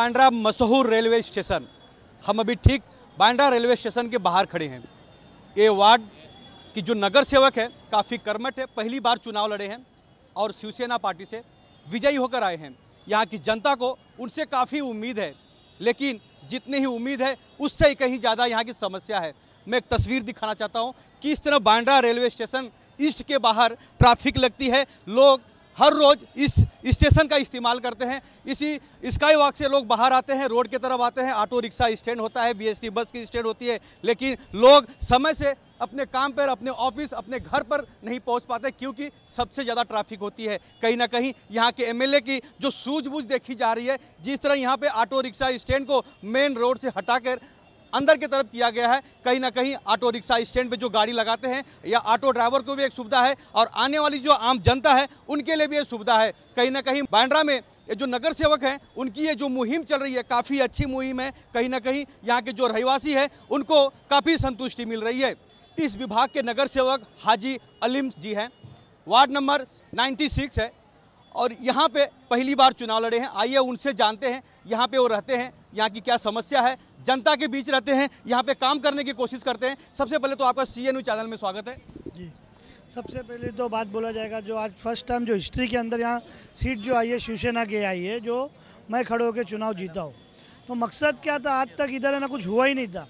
बांद्रा मशहूर railway station. हम अभी ठीक बांद्रा रेलवे स्टेशन के बाहर खड़े हैं। ये वार्ड की जो नगर सेवक है काफ़ी कर्मठ है, पहली बार चुनाव लड़े हैं और शिवसेना पार्टी से विजयी होकर आए हैं। यहाँ की जनता को उनसे काफ़ी उम्मीद है, लेकिन जितनी ही उम्मीद है उससे कहीं ज़्यादा यहाँ की समस्या है। मैं एक तस्वीर दिखाना चाहता हूँ कि इस तरह बांद्रा रेलवे स्टेशन ईस्ट के बाहर ट्रैफिक लगती है। लोग हर रोज़ इस स्टेशन का इस्तेमाल करते हैं। इसी स्काई वॉक से लोग बाहर आते हैं, रोड की तरफ आते हैं। ऑटो रिक्शा स्टैंड होता है, बीएसटी बस की स्टैंड होती है, लेकिन लोग समय से अपने काम पर, अपने ऑफिस, अपने घर पर नहीं पहुंच पाते क्योंकि सबसे ज़्यादा ट्रैफिक होती है। कहीं ना कहीं यहाँ के एमएलए की जो सूझबूझ देखी जा रही है, जिस तरह यहाँ पे ऑटो रिक्शा स्टैंड को मेन रोड से हटाकर अंदर की तरफ किया गया है, कहीं ना कहीं ऑटो रिक्शा स्टैंड पे जो गाड़ी लगाते हैं या ऑटो ड्राइवर को भी एक सुविधा है और आने वाली जो आम जनता है उनके लिए भी एक सुविधा है। कहीं ना कहीं बांद्रा में ये जो नगर सेवक हैं उनकी ये जो मुहिम चल रही है काफ़ी अच्छी मुहिम है। कहीं ना कहीं यहाँ के जो रहवासी है उनको काफ़ी संतुष्टि मिल रही है। इस विभाग के नगर सेवक हाजी अलीम जी हैं, वार्ड नंबर 96 है और यहाँ पे पहली बार चुनाव लड़े हैं। आइए उनसे जानते हैं यहाँ पे वो रहते हैं, यहाँ की क्या समस्या है, जनता के बीच रहते हैं, यहाँ पे काम करने की कोशिश करते हैं। सबसे पहले तो आपका CNU चैनल में स्वागत है जी। सबसे पहले तो बात बोला जाएगा, जो आज फर्स्ट टाइम जो हिस्ट्री के अंदर यहाँ सीट जो आई है शिवसेना की आई है, जो मैं खड़े होकर चुनाव जीता हूँ। तो मकसद क्या था, आज तक इधर है ना कुछ हुआ ही नहीं था।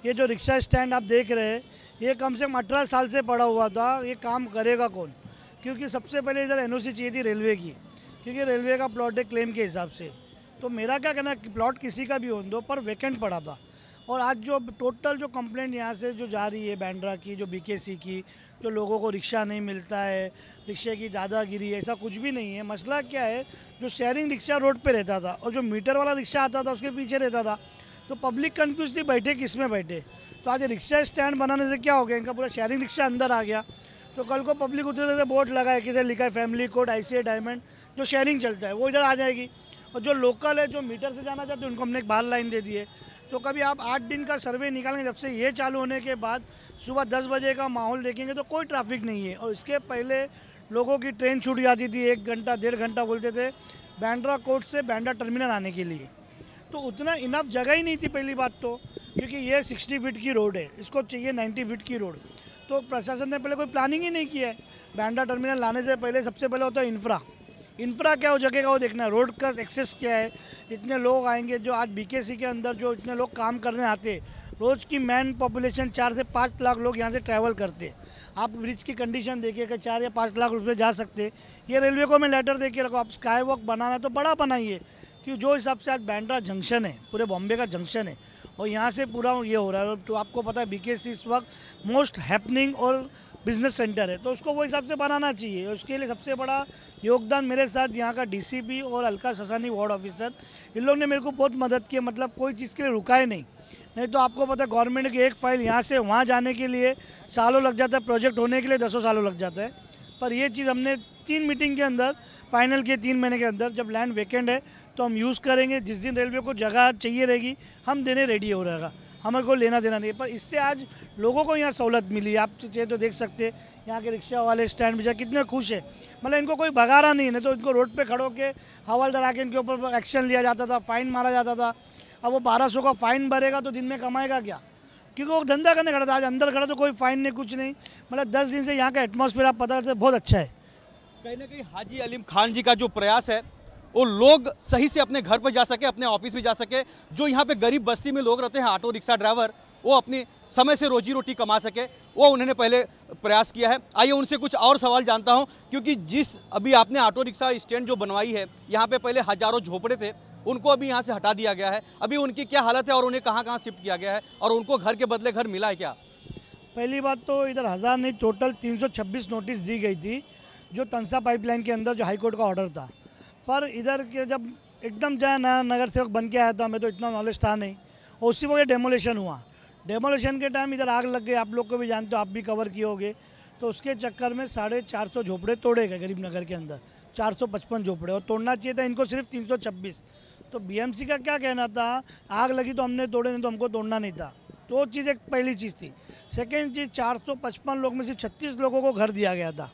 ये जो रिक्शा स्टैंड आप देख रहे हैं, ये कम से कम 18 साल से पड़ा हुआ था। ये काम करेगा कौन? क्योंकि सबसे पहले इधर NOC चाहिए थी रेलवे की, क्योंकि रेलवे का प्लॉट है क्लेम के हिसाब से। तो मेरा क्या कहना है कि प्लॉट किसी का भी हो दो, पर वैकेंट पड़ा था। और आज जो टोटल जो कंप्लेंट यहाँ से जो जा रही है बांद्रा की, जो BKC की, जो लोगों को रिक्शा नहीं मिलता है, रिक्शे की दादागिरी, ऐसा कुछ भी नहीं है। मसला क्या है, जो शेयरिंग रिक्शा रोड पे रहता था और जो मीटर वाला रिक्शा आता था उसके पीछे रहता था, तो पब्लिक कन्फ्यूज थी बैठे किस में बैठे। तो आज रिक्शा स्टैंड बनाने से क्या हो गया, इनका पूरा शेयरिंग रिक्शा अंदर आ गया। तो कल को पब्लिक उधर से बोर्ड लगा है, किधर लिखा है फैमिली कोड ICA डायमंड, जो शेयरिंग चलता है वो इधर आ जाएगी। और जो लोकल है, जो मीटर से जाना चाहते हैं, उनको हमने एक बाहर लाइन दे दी है। तो कभी आप 8 दिन का सर्वे निकालेंगे, जब से ये चालू होने के बाद सुबह 10 बजे का माहौल देखेंगे तो कोई ट्रैफिक नहीं है। और इसके पहले लोगों की ट्रेन छूट जाती थी, 1 घंटा 1.5 घंटा बोलते थे बांद्रा कोर्ट से बांद्रा टर्मिनल आने के लिए। तो उतना इनफ जगह ही नहीं थी पहली बात तो, क्योंकि ये 60 फीट की रोड है, इसको चाहिए 90 फीट की रोड। तो प्रशासन ने पहले कोई प्लानिंग ही नहीं किया है। बांद्रा टर्मिनल लाने से पहले सबसे पहले होता है इंफ्रा क्या हो जगह का वो देखना है, रोड का एक्सेस क्या है, इतने लोग आएंगे। जो आज BKC के अंदर जो इतने लोग काम करने आते हैं, रोज़ की मैन पॉपुलेशन 4 से 5 लाख लोग यहाँ से ट्रैवल करते हैं। आप ब्रिज की कंडीशन देखिए कि 4 या 5 लाख रुपये जा सकते हैं। ये रेलवे को मैं लेटर दे के रखो, आप स्काई वॉक बनाना है तो बड़ा बनाइए, कि जो हिसाब से आज बांद्रा जंक्शन है, पूरे बॉम्बे का जंक्शन है और यहाँ से पूरा ये हो रहा है। तो आपको पता है BKC इस वक्त मोस्ट हैपनिंग और बिजनेस सेंटर है, तो उसको वो हिसाब से बनाना चाहिए। उसके लिए सबसे बड़ा योगदान मेरे साथ यहाँ का DCP और अलका ससानी वार्ड ऑफिसर, इन लोग ने मेरे को बहुत मदद की। मतलब कोई चीज़ के लिए रुका ही नहीं तो आपको पता है गवर्नमेंट की एक फाइल यहाँ से वहाँ जाने के लिए सालों लग जाता है, प्रोजेक्ट होने के लिए 10 सालों लग जाता है। पर ये चीज़ हमने 3 मीटिंग के अंदर फाइनल किए, 3 महीने के अंदर। जब लैंड वैकेंट है तो हम यूज़ करेंगे, जिस दिन रेलवे को जगह चाहिए रहेगी हम देने रेडी हो रहेगा, हमें को लेना देना नहीं। पर इससे आज लोगों को यहाँ सहूलत मिली। आप चाहे तो देख सकते हैं यहाँ के रिक्शा वाले स्टैंड में जा कितने खुश है। मतलब इनको कोई भगा रहा नहीं है, तो इनको रोड पे खड़ो के हवालदार आके इनके ऊपर एक्शन लिया जाता था, फाइन मारा जाता था। अब वो 1200 का फाइन भरेगा तो दिन में कमाएगा क्या, क्योंकि वो धंधा करने खड़ा था। आज अंदर खड़ा तो कोई फाइन नहीं, कुछ नहीं। मतलब 10 दिन से यहाँ का एटमॉस्फेयर आप पता करते बहुत अच्छा है। कहीं ना कहीं हाजी अलीम खान जी का जो प्रयास है वो लोग सही से अपने घर पर जा सके, अपने ऑफिस भी जा सके। जो यहाँ पे गरीब बस्ती में लोग रहते हैं, ऑटो रिक्शा ड्राइवर, वो अपनी समय से रोजी रोटी कमा सके, वो उन्होंने पहले प्रयास किया है। आइए उनसे कुछ और सवाल जानता हूँ, क्योंकि जिस अभी आपने ऑटो रिक्शा स्टैंड जो बनवाई है, यहाँ पे पहले हज़ारों झोपड़े थे, उनको अभी यहाँ से हटा दिया गया है। अभी उनकी क्या हालत है और उन्हें कहाँ कहाँ शिफ्ट किया गया है, और उनको घर के बदले घर मिला है क्या? पहली बात तो इधर 1000 नहीं, टोटल 326 नोटिस दी गई थी, जो तंसा पाइपलाइन के अंदर जो हाईकोर्ट का ऑर्डर था। पर इधर के जब एकदम जहाँ नया नगर सेवक बन के आया था, मैं तो इतना नॉलेज था नहीं, और उसी वक्त डेमोलेशन हुआ। डेमोलेशन के टाइम इधर आग लग गई, आप लोग को भी जानते हो, आप भी कवर किए होगे। तो उसके चक्कर में 450 झोपड़े तोड़े गए गरीब नगर के अंदर, 455 झोपड़े, और तोड़ना चाहिए था इनको सिर्फ 326। तो BMC का क्या कहना था, आग लगी तो हमने तोड़े, नहीं तो हमको तोड़ना नहीं था। तो वो चीज़ एक पहली चीज़ थी। सेकेंड चीज़, 455 लोग में सिर्फ 36 लोगों को घर दिया गया था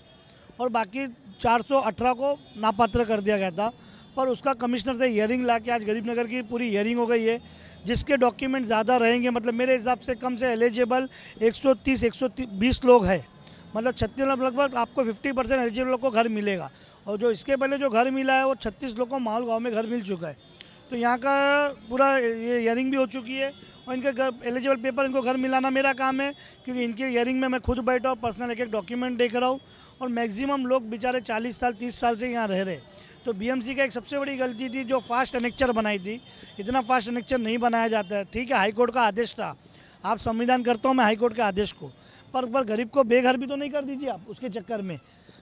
और बाकी 418 को नापात्र कर दिया गया था। पर उसका कमिश्नर से हियरिंग ला के आज गरीब नगर की पूरी हियरिंग हो गई है, जिसके डॉक्यूमेंट ज़्यादा रहेंगे, मतलब मेरे हिसाब से कम से एलिजिबल 130-120 लोग हैं, मतलब 36 लगभग आपको 50% एलिजिबल लोग को घर मिलेगा। और जो इसके पहले जो घर मिला है वो 36 लोग को माहौल गाँव में घर मिल चुका है। तो यहाँ का पूरा ये हियरिंग भी हो चुकी है और इनके घर एलिजिबल पेपर इनको घर मिलाना मेरा काम है, क्योंकि इनके हियरिंग में मैं खुद बैठा हूँ, पर्सनल एक डॉक्यूमेंट देख रहा हूँ। और मैक्सिमम लोग बेचारे 40 साल 30 साल से यहाँ रह रहे। तो बीएमसी का एक सबसे बड़ी गलती थी जो फास्ट एनेक्चर बनाई थी। इतना फास्ट एनेक्चर नहीं बनाया जाता है, ठीक है, हाईकोर्ट का आदेश था, आप संविधान करता हूँ मैं हाईकोर्ट के आदेश को, पर गरीब को बेघर भी तो नहीं कर दीजिए आप उसके चक्कर में।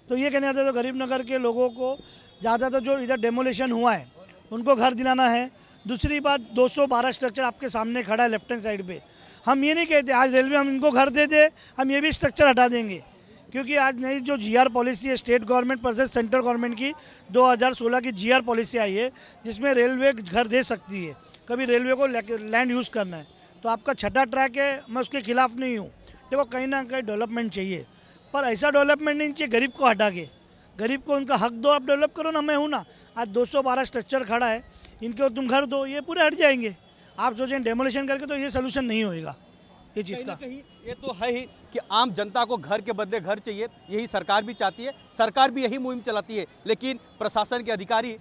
तो ये कहने जाते तो गरीब नगर के लोगों को ज़्यादातर जो इधर डेमोलेशन हुआ है उनको घर दिलाना है। दूसरी बात 212 स्ट्रक्चर आपके सामने खड़ा है लेफ्ट हैंड साइड पे। हम ये नहीं कहते आज रेलवे हम इनको घर दे दे, हम ये भी स्ट्रक्चर हटा देंगे, क्योंकि आज नई जो जीआर पॉलिसी है state government versus central government की 2016 की जीआर पॉलिसी आई है, जिसमें रेलवे घर दे सकती है कभी रेलवे को लैंड यूज़ करना है। तो आपका छठा ट्रैक है, मैं उसके खिलाफ नहीं हूँ। देखो कहीं ना कहीं डेवलपमेंट चाहिए, पर ऐसा डेवलपमेंट नहीं चाहिए गरीब को हटा के। गरीब को उनका हक दो, आप डेवलप करो ना, मैं हूँ ना। आज 212 स्ट्रक्चर खड़ा है, इनको तुम घर दो, ये पूरे हट जाएंगे। आप सोचें डेमोलिशन करके तो ये सोल्यूशन नहीं होएगा ये चीज़ का। कहीं ये तो है ही कि आम जनता को घर के बदले घर चाहिए, यही सरकार भी चाहती है, सरकार भी यही मुहिम चलाती है, लेकिन प्रशासन के अधिकारी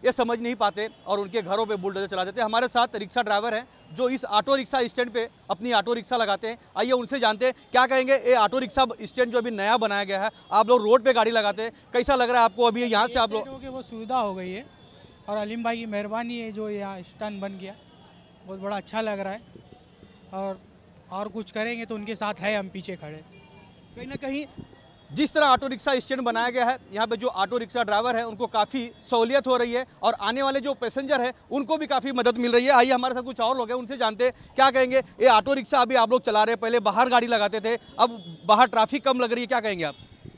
ये समझ नहीं पाते और उनके घरों पे बुलडोजर चला देते हैं। हमारे साथ रिक्शा ड्राइवर हैं जो इस ऑटो रिक्शा स्टैंड पे अपनी ऑटो रिक्शा लगाते हैं। आइए उनसे जानते हैं क्या कहेंगे। ये ऑटो रिक्शा स्टैंड जो अभी नया बनाया गया है, आप लोग रोड पे गाड़ी लगाते हैं, कैसा लग रहा है आपको? अभी यहाँ से आप लोग वो सुविधा हो गई है और अलीम भाई की मेहरबानी है जो यहाँ स्टैंड बन गया, बहुत बड़ा अच्छा लग रहा है। और कुछ करेंगे तो उनके साथ है, हम पीछे खड़े। कहीं ना कहीं जिस तरह ऑटो रिक्शा स्टैंड बनाया गया है, यहाँ पे जो ऑटो रिक्शा ड्राइवर है उनको काफ़ी सहूलियत हो रही है और आने वाले जो पैसेंजर है उनको भी काफ़ी मदद मिल रही है। आइए हमारे साथ कुछ और लोग हैं, उनसे जानते हैं क्या कहेंगे। ये ऑटो रिक्शा अभी आप लोग चला रहे हैं, पहले बाहर गाड़ी लगाते थे, अब बाहर ट्रैफिक कम लग रही है, क्या कहेंगे आप?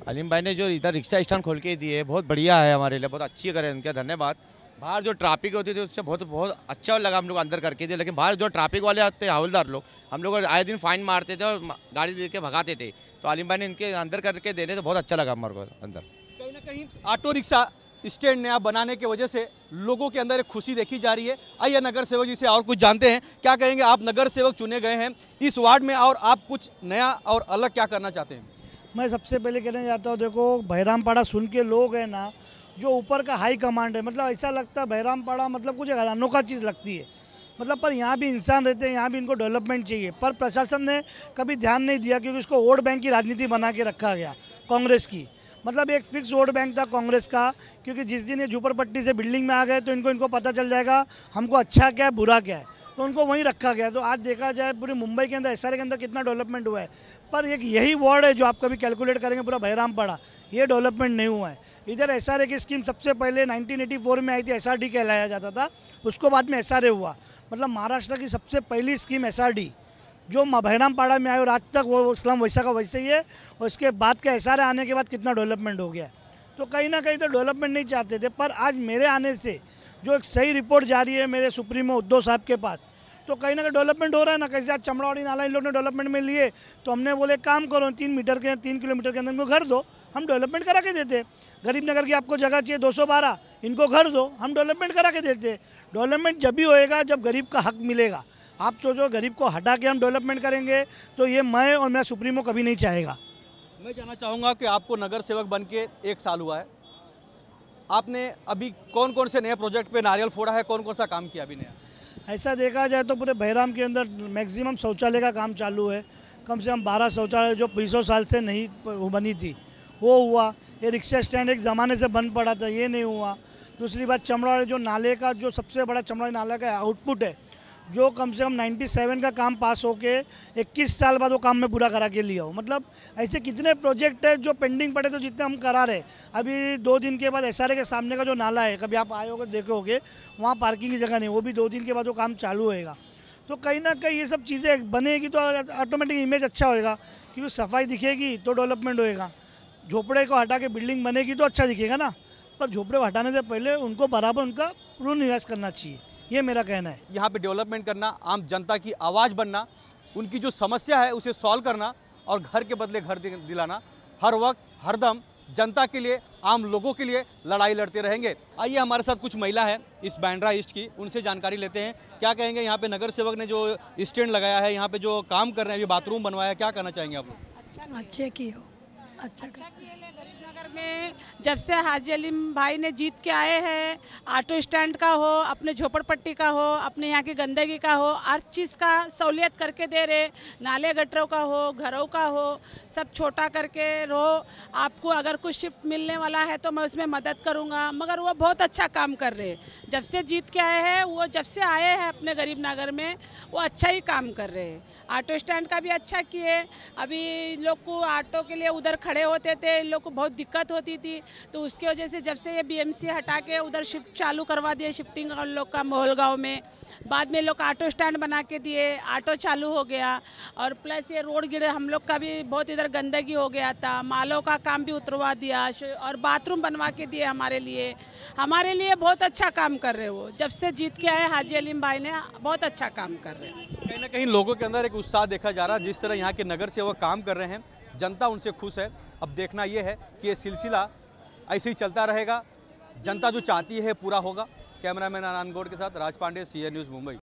अलीम भाई ने जो इधर रिक्शा स्टैंड खोल के दिए बहुत बढ़िया है, हमारे लिए बहुत अच्छी करें, उनका धन्यवाद। बाहर जो ट्रैफिक होती थी उससे बहुत अच्छा लगा हम लोग अंदर करके दिए, लेकिन बाहर जो ट्रैफिक वाले आते हैं हवलदार लोग, हम लोग आए दिन फाइन मारते थे और गाड़ी दे के भगाते थे। तो अलीम भाई ने इनके अंदर करके देने तो बहुत अच्छा लगा हमारे को अंदर। कहीं ना कहीं ऑटो रिक्शा स्टैंड नया बनाने की वजह से लोगों के अंदर एक खुशी देखी जा रही है। आइए नगर सेवक जी से और कुछ जानते हैं, क्या कहेंगे। आप नगर सेवक चुने गए हैं इस वार्ड में और आप कुछ नया और अलग क्या करना चाहते हैं? मैं सबसे पहले कहना चाहता हूँ, देखो बहरामपाड़ा सुन के लोग हैं ना, जो ऊपर का हाई कमांड है, मतलब ऐसा लगता है बहरामपाड़ा मतलब कुछ अनोखा चीज़ लगती है, मतलब पर यहाँ भी इंसान रहते हैं, यहाँ भी इनको डेवलपमेंट चाहिए, पर प्रशासन ने कभी ध्यान नहीं दिया, क्योंकि इसको वोट बैंक की राजनीति बना के रखा गया कांग्रेस की। मतलब एक फिक्स वोट बैंक था कांग्रेस का, क्योंकि जिस दिन ये झूपड़पट्टी से बिल्डिंग में आ गए तो इनको पता चल जाएगा हमको अच्छा क्या है बुरा क्या है, तो उनको वहीं रखा गया। तो आज देखा जाए पूरे मुंबई के अंदर एसआरए के अंदर कितना डेवलपमेंट हुआ है, पर एक यही वार्ड है जो आप कभी कैलकुलेट करेंगे पूरा बहरामपाड़ा, ये डेवलपमेंट नहीं हुआ है। इधर एसआरए की स्कीम सबसे पहले 1984 में आई थी, एसआरडी कहलाया जाता था, उसको बाद में एसआरए हुआ। मतलब महाराष्ट्र की सबसे पहली स्कीम एसआरडी जो बहरामपाड़ा में आई और आज तक वो स्लम वैसा का वैसे ही है, और इसके बाद का एसआरए आने के बाद कितना डेवलपमेंट हो गया। तो कहीं ना कहीं तो डेवलपमेंट नहीं चाहते थे, पर आज मेरे आने से जो एक सही रिपोर्ट जा रही है मेरे सुप्रीमो उद्धव साहब के पास, तो कहीं ना कहीं डेवलपमेंट हो रहा है ना। कैसे आज चमड़ावाड़ी नाला इन लोग ने डेवलपमेंट में लिए, तो हमने बोले काम करो 3 किलोमीटर के अंदर इनको घर दो, हम डेवलपमेंट करा के देते। गरीब नगर की आपको जगह चाहिए 212, इनको घर दो, हम डेवलपमेंट करा के देते। डेवलपमेंट जब भी होएगा जब गरीब का हक मिलेगा। आप सोचो गरीब को हटा के हम डेवलपमेंट करेंगे तो ये मैं और मेरा सुप्रीमो कभी नहीं चाहेगा। मैं जानना चाहूँगा कि आपको नगर सेवक बन के 1 साल हुआ है, आपने अभी कौन कौन से नए प्रोजेक्ट पे नारियल फोड़ा है, कौन कौन सा काम किया अभी नया? ऐसा देखा जाए तो पूरे बहराम के अंदर मैक्सिमम शौचालय का काम चालू है। कम से कम 12 शौचालय जो 20 साल से नहीं बनी थी वो हुआ। ये रिक्शा स्टैंड एक ज़माने से बंद पड़ा था, ये नहीं हुआ। दूसरी बात चमड़ावाड़ी जो नाले का जो सबसे बड़ा चमड़ावाड़ी नाले का आउटपुट है, जो कम से कम 97 का काम पास होके 21 साल बाद वो काम में पूरा करा के लिया हो। मतलब ऐसे कितने प्रोजेक्ट है जो पेंडिंग पड़े तो जितने हम करा रहे। अभी 2 दिन के बाद एसआरए के सामने का जो नाला है, कभी आप आए होगे देखे होगे, वहाँ पार्किंग की जगह नहीं, वो भी 2 दिन के बाद वो काम चालू होएगा। तो कहीं ना कहीं ये सब चीज़ें बनेगी तो ऑटोमेटिक इमेज अच्छा होएगा, क्योंकि सफाई दिखेगी तो डेवलपमेंट होएगा। झोपड़े को हटा के बिल्डिंग बनेगी तो अच्छा दिखेगा ना, पर झोपड़े को हटाने से पहले उनको बराबर उनका पुनर्निवास करना चाहिए, ये मेरा कहना है। यहाँ पे डेवलपमेंट करना, आम जनता की आवाज़ बनना, उनकी जो समस्या है उसे सॉल्व करना और घर के बदले घर दिलाना, हर वक्त हरदम जनता के लिए, आम लोगों के लिए लड़ाई लड़ते रहेंगे। आइए हमारे साथ कुछ महिला है इस बांद्रा ईस्ट की, उनसे जानकारी लेते हैं। क्या कहेंगे यहाँ पे नगर सेवक ने जो स्टैंड लगाया है, यहाँ पे जो काम कर रहे हैं, अभी बाथरूम बनवाया है, क्या कहना चाहेंगे आप लोग? अच्छे की हो, अच्छा गरीबनगर में जब से हाजी अलीम भाई ने जीत के आए हैं, ऑटो स्टैंड का हो, अपने झोपड़पट्टी का हो, अपने यहाँ की गंदगी का हो, हर चीज़ का सहूलियत करके दे रहे। नाले गटरों का हो, घरों का हो, सब छोटा करके रहो। आपको अगर कुछ शिफ्ट मिलने वाला है तो मैं उसमें मदद करूँगा। मगर वो बहुत अच्छा काम कर रहे। जब से जीत के आए हैं, वो जब से आए हैं अपने गरीब नगर में, वो अच्छा ही काम कर रहे हैं। ऑटो स्टैंड का भी अच्छा किए। अभी लोग को ऑटो के लिए उधर खड़े होते थे, इन लोग को बहुत दिक्कत होती थी, तो उसकी वजह से जब से ये बीएमसी हटा के उधर शिफ्ट चालू करवा दिए, शिफ्टिंग उन लोग का मोहल गाँव में। बाद में लोग ऑटो स्टैंड बना के दिए, ऑटो चालू हो गया। और प्लस ये रोड गिरे, हम लोग का भी बहुत इधर गंदगी हो गया था, मालों का काम भी उतरवा दिया और बाथरूम बनवा के दिए हमारे लिए बहुत अच्छा काम कर रहे वो। जब से जीत के आए हाजी अलीम भाई ने, बहुत अच्छा काम कर रहे हैं। कहीं ना कहीं लोगों के अंदर एक उत्साह देखा जा रहा है। जिस तरह यहाँ के नगर सेवक काम कर रहे हैं, जनता उनसे खुश है। अब देखना ये है कि ये सिलसिला ऐसे ही चलता रहेगा, जनता जो चाहती है पूरा होगा। कैमरामैन आनंद गौड़ के साथ राज पांडे, CNN न्यूज़ मुंबई।